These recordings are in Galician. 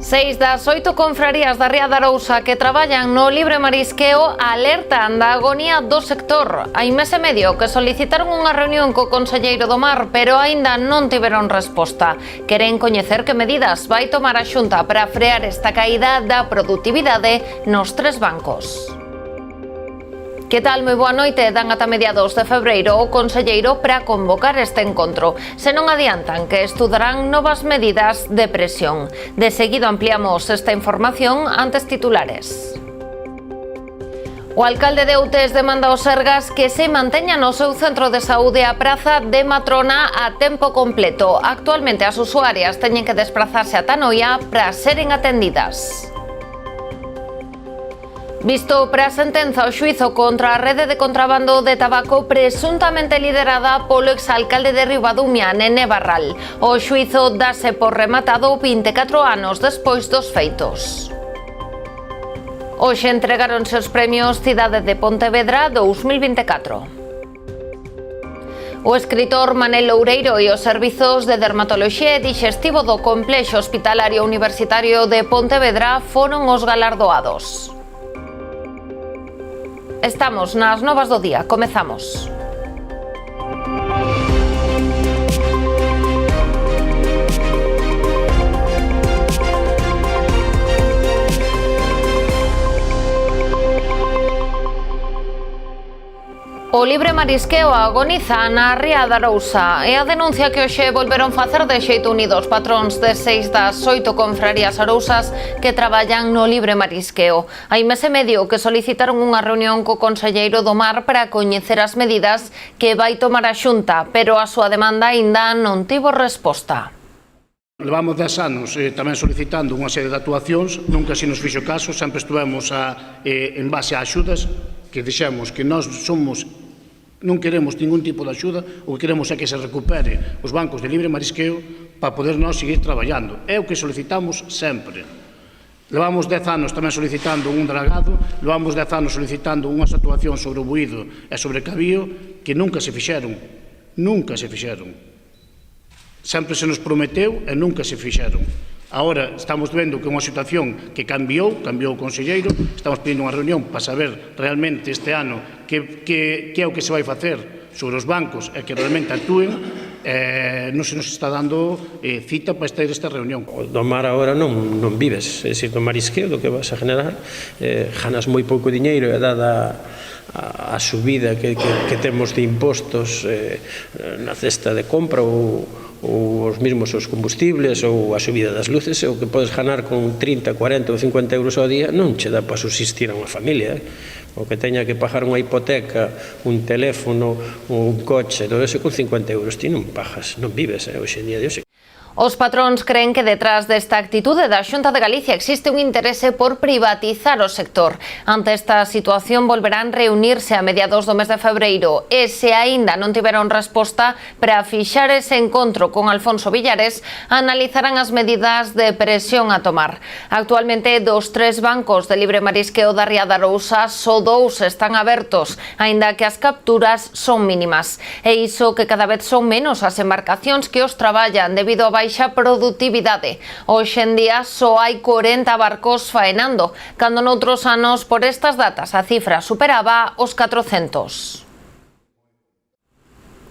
6 das 8 confrarías da Ría de Arousa que traballan no libre marisqueo alertan da agonía do sector. Hai mes e medio que solicitaron unha reunión co conselleiro do Mar, pero aínda non tiveron resposta. Queren coñecer que medidas vai tomar a Xunta para frear esta caída da produtividade nos 3 bancos. Que tal? Moi boa noite. Dan ata mediados de febreiro o conselleiro para convocar este encontro. Se non adiantan que estudarán novas medidas de presión. De seguido ampliamos esta información antes titulares. O alcalde de Outes demanda aos Sergas que se manteña no seu centro de saúde a praza de Matrona a tempo completo. Actualmente as usuarias teñen que desplazarse ata Noia para seren atendidas. Visto para a sentenza o xuízo contra a rede de contrabando de tabaco presuntamente liderada polo exalcalde de Ribadumia, Nene Barral. O xuízo dase por rematado 24 anos despois dos feitos. Hoxe entregáronse os premios Cidade de Pontevedra 2024. O escritor Manel Loureiro e os servizos de dermatoloxía e dixestivo do Complexo Hospitalario Universitario de Pontevedra foron os galardoados. Estamos nas novas do día, comezamos. O libre marisqueo agoniza na Ría de Arousa e a denuncia que hoxe volveron facer de xeito unido os patróns de 6 das 8 confrarías arousas que traballan no libre marisqueo. Hai mes e medio que solicitaron unha reunión co conselleiro do Mar para coñecer as medidas que vai tomar a Xunta, pero a súa demanda aínda non tivo resposta. Levamos 10 anos tamén solicitando unha serie de actuacións, nunca se nos fixo caso, sempre estuvemos en base a axudas, que dixemos que nós non queremos ningún tipo de axuda, o que queremos é que se recupere os bancos de libre marisqueo para poder nós seguir traballando. É o que solicitamos sempre. Levamos 10 anos tamén solicitando un dragado, levamos 10 anos solicitando unhas actuacións sobre o buído e sobre cabío que nunca se fixeron. Nunca se fixeron. Sempre se nos prometeu e nunca se fixeron. Agora estamos vendo que é unha situación que cambiou o conselleiro, estamos pedindo unha reunión para saber realmente este ano que é o que se vai facer sobre os bancos e que realmente actúen. Non se nos está dando cita para esta reunión. Do mar agora non vives, é dicir, do marisqueo do que vas a generar, ganas moi pouco diñeiro e dada a subida que temos de impostos na cesta de compra ou os mesmos os combustibles ou a subida das luces, o que podes ganar con 30, 40 ou 50 euros ao día non che dá para subsistir a unha familia. O que teña que pagar unha hipoteca, un teléfono, un coche, todo eso con 50 euros ti non pagas, non vives hoxe en día de hoxe. Os patróns creen que detrás desta actitude da Xunta de Galicia existe un interese por privatizar o sector. Ante esta situación volverán reunirse a mediados do mes de febreiro e se aínda non tiveron resposta para fixar ese encontro con Alfonso Villares, analizarán as medidas de presión a tomar. Actualmente dos 3 bancos de libre marisqueo da Ría de Arousa só 2 están abertos, aínda que as capturas son mínimas. E iso que cada vez son menos as embarcacións que os traballan debido a baixa produtividade. Hoxe en día só hai 40 barcos faenando, cando noutros anos por estas datas a cifra superaba os 400.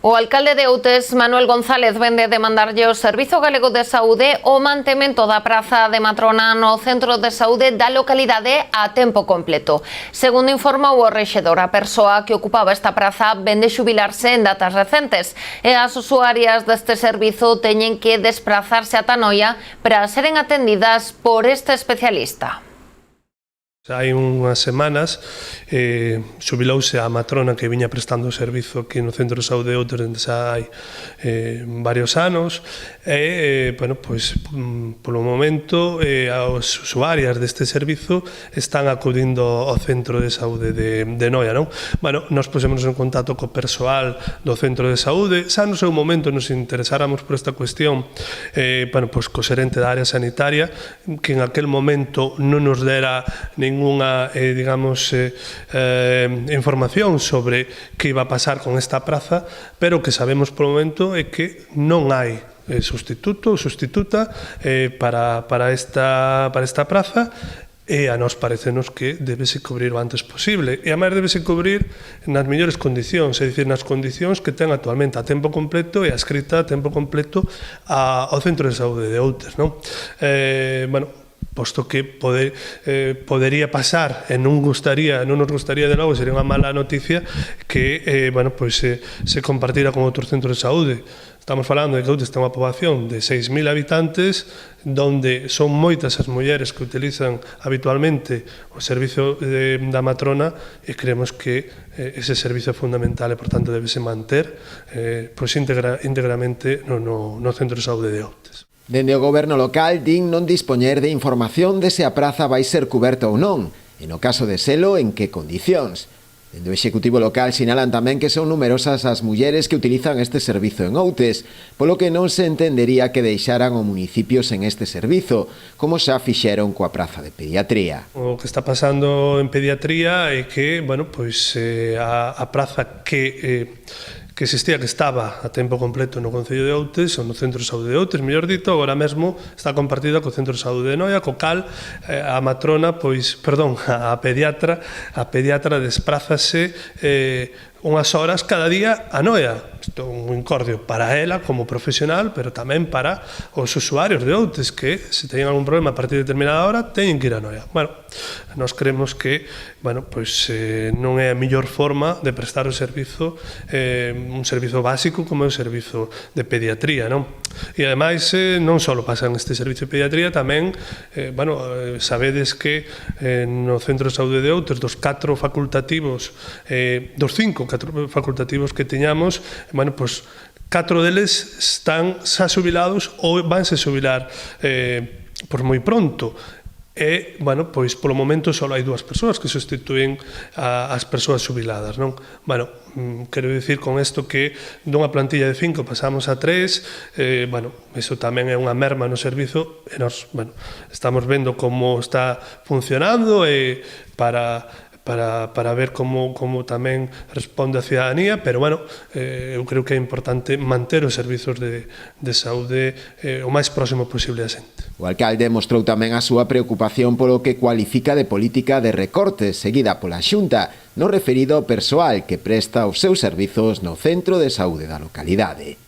O alcalde de Outes, Manuel González, vende demandarlle ao Servizo Galego de Saúde o mantemento da praza de Matrona no centro de saúde da localidade a tempo completo. Segundo informou o rexedor, a persoa que ocupaba esta praza vende xubilarse en datas recentes e as usuarias deste servizo teñen que desplazarse ata Noia para seren atendidas por este especialista. Hai unhas semanas xubilouse a matrona que viña prestando o servizo aquí no Centro de Saúde de Outes desde hai varios anos e, bueno, pois, polo momento as usuarias deste servizo están acudindo ao Centro de Saúde de Noia, non? Bueno, nos pusemos en contacto co persoal do Centro de Saúde, xa no seu momento nos interesáramos por esta cuestión, bueno, pois co xerente da área sanitaria, que en aquel momento non nos dera ningunha, digamos, información sobre que iba a pasar con esta praza, pero o que sabemos polo momento é que non hai sustituto ou sustituta para esta praza, e a nós parecenos que debese cubrir o antes posible, e a máis debese cubrir nas mellores condicións, é dicir, nas condicións que ten actualmente a tempo completo e a escrita a tempo completo ao Centro de Saúde de Outes, non? Bueno, posto que podería pasar e non nos gustaría de novo, sería unha mala noticia que se compartira con outros centros de saúde. Estamos falando de que Outes ten unha poboación de 6.000 habitantes, donde son moitas as mulleres que utilizan habitualmente o servizo da matrona, e creemos que ese servizo é fundamental e, por tanto, debese manter íntegramente no Centro de Saúde de Outes. Dende o goberno local din non dispoñer de información de se a praza vai ser coberta ou non, e no caso de selo, en que condicións. Dende o Executivo local sinalan tamén que son numerosas as mulleres que utilizan este servizo en Outes, polo que non se entendería que deixaran o municipio sen este servizo, como xa fixeron coa praza de pediatría. O que está pasando en pediatría é que, a praza que existía, que estaba a tempo completo no Concello de Outes, ou no Centro de Saúde de Outes, mellor dito, agora mesmo está compartida co Centro de Saúde de Noia, co cal a pediatra desprázase unhas horas cada día a Noia. Isto é un incordio para ela como profesional, pero tamén para os usuarios de Outes, que se teñen algún problema a partir de determinada hora teñen que ir a Noia. Bueno, nós creemos que non é a mellor forma de prestar o servizo, un servizo básico como é o servizo de pediatría, non? E ademais non só pasa en este servizo de pediatría, tamén sabedes que no Centro de Saúde de Outes, dos 5 facultativos que tiñamos, 4 deles están xa xubilados ou vanse xubilar por moi pronto. E, polo momento só hai 2 persoas que substituen as persoas xubiladas, non? Quero dicir con isto que dunha plantilla de 5 pasamos a 3, iso tamén é unha merma no servizo, e nós, estamos vendo como está funcionando e para ver como tamén responde a cidadanía, pero eu creo que é importante manter os servizos de saúde o máis próximo posible a xente. O alcalde mostrou tamén a súa preocupación polo que cualifica de política de recortes seguida pola Xunta, no referido ao persoal que presta os seus servizos no Centro de Saúde da localidade.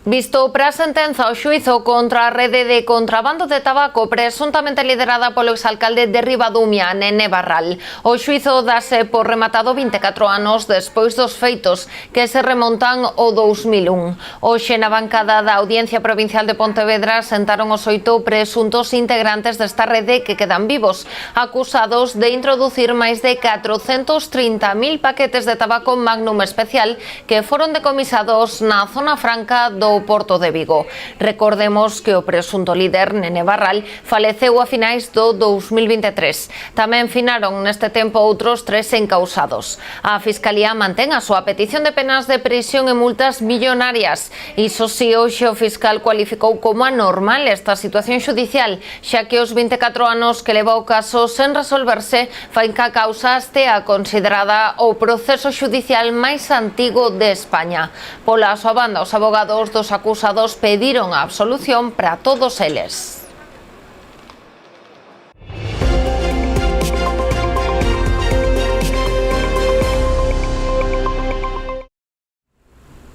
Visto para a sentenza, o xuízo contra a rede de contrabando de tabaco presuntamente liderada polo exalcalde de Ribadumia, Nene Barral. O xuízo dase por rematado 24 anos despois dos feitos que se remontan ao 2001. Hoxe na bancada da Audiencia Provincial de Pontevedra sentaron os 8 presuntos integrantes desta rede que quedan vivos, acusados de introducir máis de 430.000 paquetes de tabaco Magnum especial que foron decomisados na zona franca do Porto de Vigo. Recordemos que o presunto líder, Nene Barral, faleceu a finais do 2023. Tamén finaron neste tempo outros 3 encausados. A Fiscalía mantén a súa petición de penas de prisión e multas millonarias. Iso si, hoxe o fiscal cualificou como anormal esta situación xudicial, xa que os 24 anos que leva o caso sen resolverse fai que a causa estea considerada o proceso xudicial máis antigo de España. Pola súa banda, os abogados dos acusados pediron a absolución para todos eles.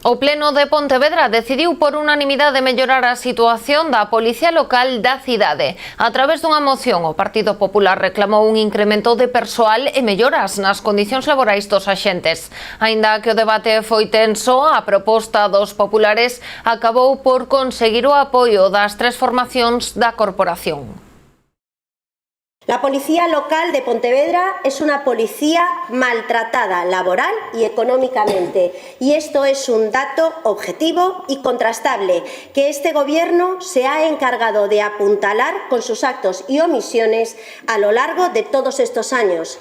O Pleno de Pontevedra decidiu por unanimidade mellorar a situación da Policía Local da cidade. A través dunha moción, o Partido Popular reclamou un incremento de persoal e melloras nas condicións laborais dos axentes. Aínda que o debate foi tenso, a proposta dos populares acabou por conseguir o apoio das 3 formacións da corporación. La Policía Local de Pontevedra es una policía maltratada laboral y económicamente, y esto es un dato objetivo y contrastable que este Gobierno se ha encargado de apuntalar con sus actos y omisiones a lo largo de todos estos años.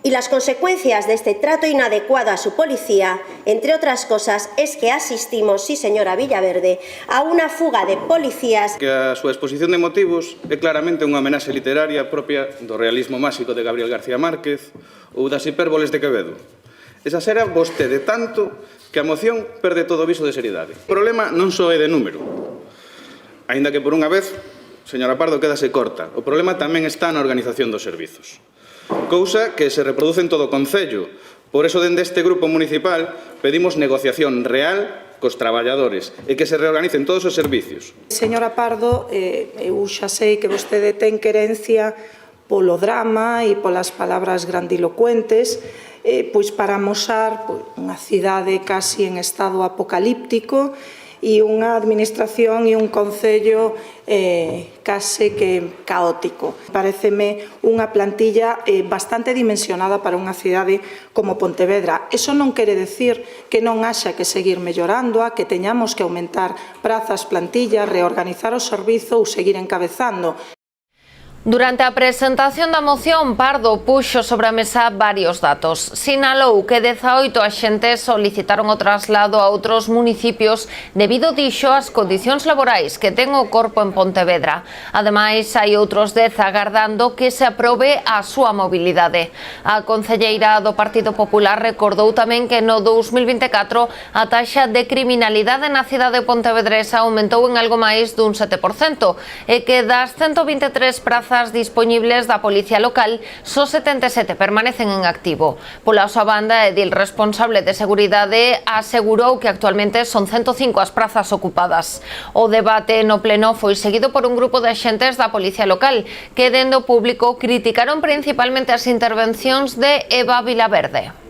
Y las consecuencias de este trato inadecuado a su policía, entre otras cosas, es que asistimos, sí señora Villaverde, a una fuga de policías. Que a súa exposición de motivos é claramente unha homenaxe literaria propia do realismo máxico de Gabriel García Márquez ou das hipérboles de Quevedo. Exasera vostede tanto que a moción perde todo o viso de seriedade. O problema non só é de número. Aínda que por unha vez, señora Pardo, quédase corta. O problema tamén está na organización dos servizos. Cousa que se reproduce en todo o Concello. Por eso, dende este grupo municipal, pedimos negociación real cos traballadores e que se reorganicen todos os servicios. Señora Pardo, eu xa sei que vostede ten querencia polo drama e polas palabras grandilocuentes, pois para amosar unha cidade casi en estado apocalíptico e unha administración e un concello case que caótico. Paréceme unha plantilla bastante dimensionada para unha cidade como Pontevedra. Eso non quere decir que non haxa que seguir mellorándoa, que teñamos que aumentar prazas, plantillas, reorganizar o servizo ou seguir encabezando. Durante a presentación da moción, Pardo puxo sobre a mesa varios datos. Sinalou que 18 axentes solicitaron o traslado a outros municipios debido, dixo, ás condicións laborais que ten o corpo en Pontevedra. Ademais, hai outros 10 agardando que se aprobe a súa mobilidade. A concelleira do Partido Popular recordou tamén que no 2024 a taxa de criminalidade na cidade pontevedresa aumentou en algo máis dun 7% e que das 123 prazas disponibles da Policía Local, só 77 permanecen en activo. Pola súa banda, Edil, responsable de Seguridade, asegurou que actualmente son 105 as prazas ocupadas. O debate no pleno foi seguido por un grupo de axentes da Policía Local que, dende o público, criticaron principalmente as intervencións de Eva Vilaverde.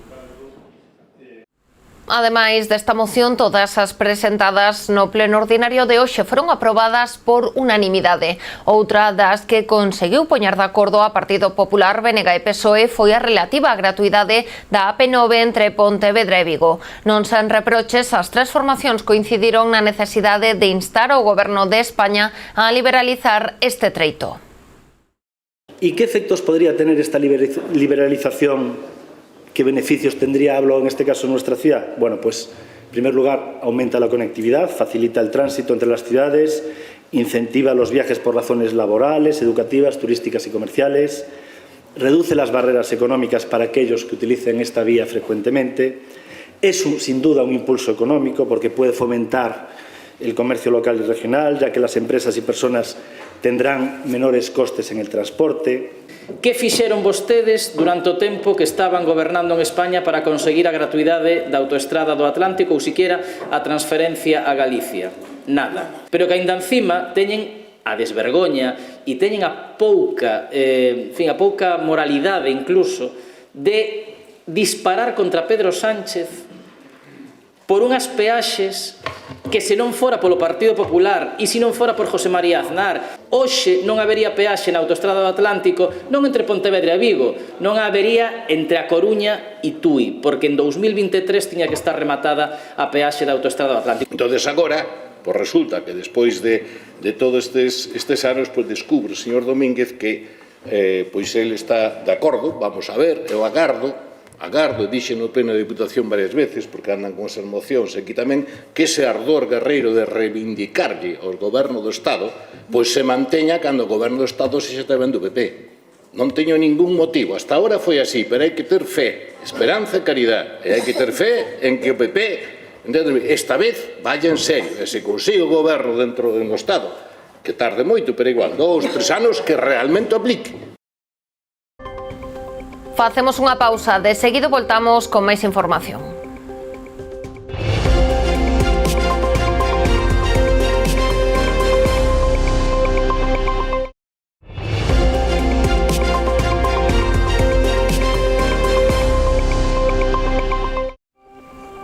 Ademais desta moción, todas as presentadas no pleno ordinario de hoxe foron aprobadas por unanimidade. Outra das que conseguiu poñer de acordo a Partido Popular, BNG e PSOE foi a relativa á gratuidade da AP9 entre Pontevedra e Vigo. Non sen reproches, as tres formacións coincidiron na necesidade de instar ao Goberno de España a liberalizar este treito. ¿Y qué efectos podría tener esta liberalización? ¿Qué beneficios tendría, hablo en este caso, en nuestra ciudad? Bueno, pues en primer lugar aumenta la conectividad, facilita el tránsito entre las ciudades, incentiva los viajes por razones laborales, educativas, turísticas y comerciales, reduce las barreras económicas para aquellos que utilicen esta vía frecuentemente, es sin duda un impulso económico porque puede fomentar el comercio local y regional, ya que las empresas y personas tendrán menores costes en el transporte. Que fixeron vostedes durante o tempo que estaban gobernando en España para conseguir a gratuidade da autoestrada do Atlántico ou siquiera a transferencia a Galicia? Nada. Pero que aínda encima teñen a desvergoña e teñen a pouca moralidade incluso de disparar contra Pedro Sánchez por unhas peaxes que se non fora polo Partido Popular e se non fora por José María Aznar, hoxe non habería peaxe na autoestrada do Atlántico, non entre Pontevedra e Vigo, non habería entre A Coruña e Tui, porque en 2023 tiña que estar rematada a peaxe da autoestrada do Atlántico. Entonces agora, pues resulta que despois de todos estes anos, pues descubre o señor Domínguez que pois ele está de acordo, vamos a ver, eu agardo, dixe no pleno de Diputación varias veces, porque andan con esas mocións aquí tamén, que ese ardor guerreiro de reivindicarlle ao Goberno do Estado, pois se manteña cando o Goberno do Estado se está vendo o PP. Non teño ningún motivo, hasta ahora foi así, pero hai que ter fe, esperanza e caridade, e hai que ter fe en que o PP, esta vez, vaya en serio, e se consigue o Goberno dentro do Estado, que tarde moito, pero igual, 2, 3 anos, que realmente aplique. Facemos unha pausa, de seguido voltamos con máis información.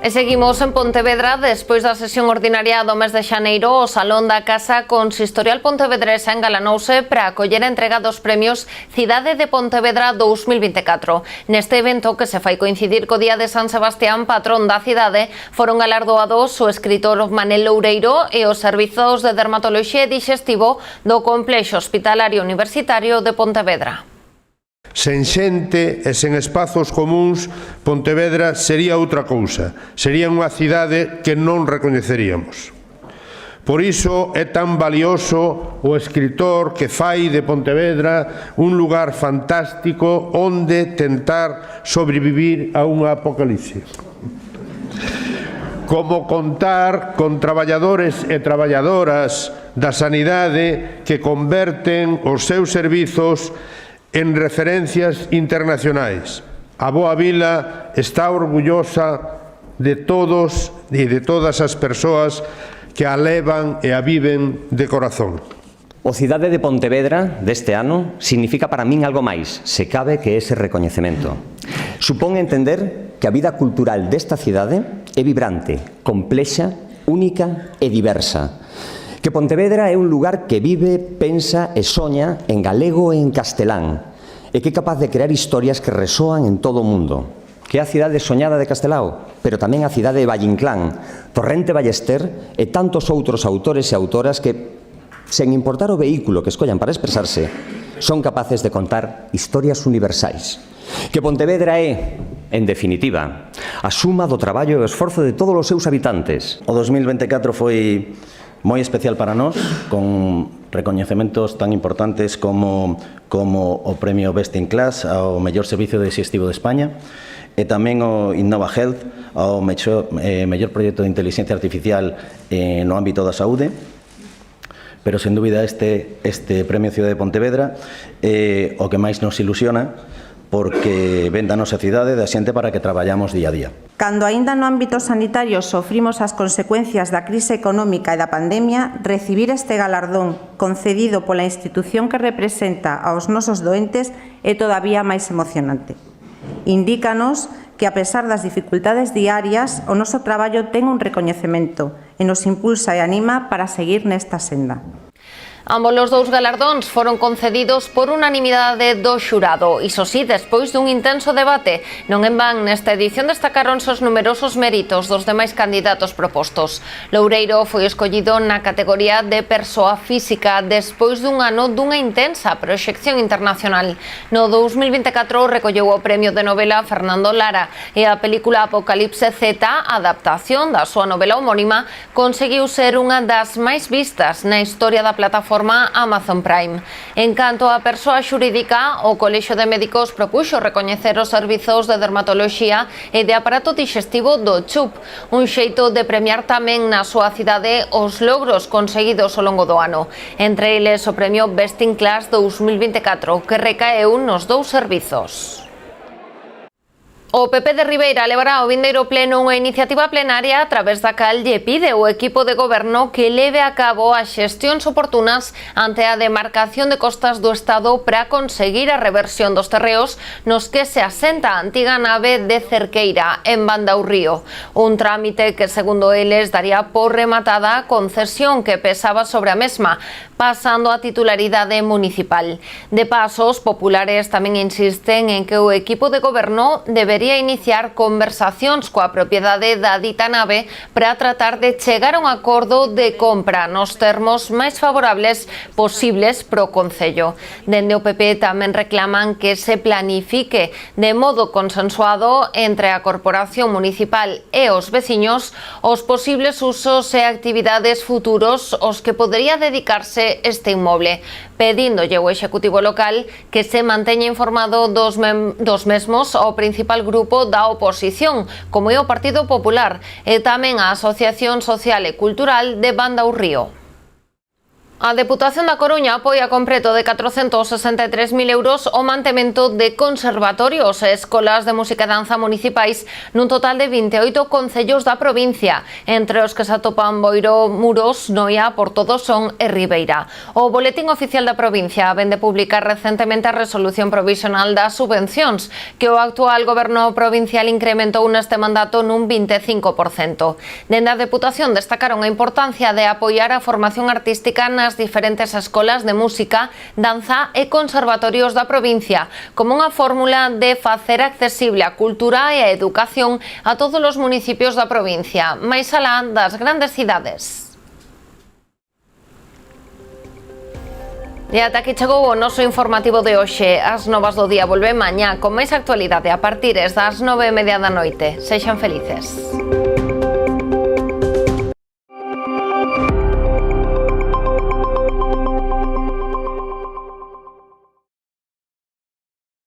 E seguimos en Pontevedra. Despois da sesión ordinaria do mes de xaneiro, o Salón da Casa Consistorial Pontevedresa engalanouse para acoller a entrega dos premios Cidade de Pontevedra 2024. Neste evento, que se fai coincidir co Día de San Sebastián, patrón da cidade, foron galardoados o escritor Manel Loureiro e os servizos de dermatoloxía e dixestivo do Complexo Hospitalario Universitario de Pontevedra. Sen xente e sen espazos comuns, Pontevedra sería outra cousa, sería unha cidade que non recoñeceríamos. Por iso é tan valioso o escritor que fai de Pontevedra un lugar fantástico onde tentar sobrevivir a unha apocalipse. Como contar con traballadores e traballadoras da sanidade que converten os seus servizos en referencias internacionais. A Boa Vila está orgullosa de todos e de todas as persoas que a levan e a viven de corazón. O Cidade de Pontevedra deste ano significa para min algo máis, se cabe, que ese recoñecemento. Supón entender que a vida cultural desta cidade é vibrante, complexa, única e diversa. Que Pontevedra é un lugar que vive, pensa e soña en galego e en castelán, e que é capaz de crear historias que resoan en todo o mundo. Que é a cidade soñada de Castelao, pero tamén a cidade de Valle Inclán, Torrente Ballester e tantos outros autores e autoras que, sen importar o vehículo que escollan para expresarse, son capaces de contar historias universais. Que Pontevedra é, en definitiva, a suma do traballo e o esforzo de todos os seus habitantes. O 2024 foi moi especial para nós, con recoñecementos tan importantes como o Premio Best in Class ao mellor servicio digestivo de España, e tamén o Innova Health ao mellor proxecto de inteligencia artificial no ámbito da saúde. Pero, sen dúbida, este Premio Cidade de Pontevedra é o que máis nos ilusiona, porque ven da nosa cidade da xente para que traballamos día a día. Cando aínda no ámbito sanitario sofrimos as consecuencias da crise económica e da pandemia, recibir este galardón concedido pola institución que representa aos nosos doentes é todavía máis emocionante. Indícanos que, a pesar das dificultades diarias, o noso traballo ten un recoñecemento e nos impulsa e anima para seguir nesta senda. Ambos os dous galardóns foron concedidos por unanimidade do xurado. Iso sí, despois dun intenso debate. Non en van, nesta edición destacaronse os numerosos méritos dos demais candidatos propostos. Loureiro foi escollido na categoría de persoa física despois dun ano dunha intensa proxección internacional. No 2024 recolleu o premio de novela Fernando Lara e a película Apocalipse Z, adaptación da súa novela homónima, conseguiu ser unha das máis vistas na historia da plataforma Amazon Prime. En canto á persoa xurídica, o Colexio de Médicos propuxo recoñecer os servizos de dermatoloxía e de aparato digestivo do CHUP, un xeito de premiar tamén na súa cidade os logros conseguidos ao longo do ano. Entre eles o premio Best in Class 2024, que recaeu nos dous servizos. O PP de Ribeira levará ao vindeiro pleno unha iniciativa plenaria a través da cal lle pide ao equipo de goberno que leve a cabo as xestións oportunas ante a demarcación de costas do Estado para conseguir a reversión dos terreos nos que se asenta a antiga nave de Cerqueira, en Banda ao Río. Un trámite que, segundo eles, daría por rematada a concesión que pesaba sobre a mesma, pasando a titularidade municipal. De paso, os populares tamén insisten en que o equipo de goberno debería iniciar conversacións coa propiedade da dita nave para tratar de chegar a un acordo de compra nos termos máis favorables posibles pro Concello. Dende o PP tamén reclaman que se planifique de modo consensuado entre a Corporación Municipal e os veciños os posibles usos e actividades futuros aos que podería dedicarse este inmoble, pedíndolle ao Executivo local que se manteña informado dos mesmos ao principal grupo da oposición, como é o Partido Popular, e tamén a Asociación Social e Cultural de Banda ao Río. A Deputación da Coruña apoia con preto de 463.000 euros o mantemento de conservatorios e escolas de música e danza municipais nun total de 28 concellos da provincia, entre os que se atopan Boiro, Muros, Noia, Portodosón e Ribeira. O Boletín Oficial da provincia vén de publicar recentemente a resolución provisional das subvencións, que o actual goberno provincial incrementou neste mandato nun 25%. Dende a Deputación destacaron a importancia de apoiar a formación artística nas diferentes escolas de música, danza e conservatorios da provincia, como unha fórmula de facer accesible a cultura e a educación a todos os municipios da provincia, máis alá das grandes cidades. E ata aquí chegou o noso informativo de hoxe. As novas do día volven mañá con máis actualidade a partir das 9:30 da noite. Sexan felices.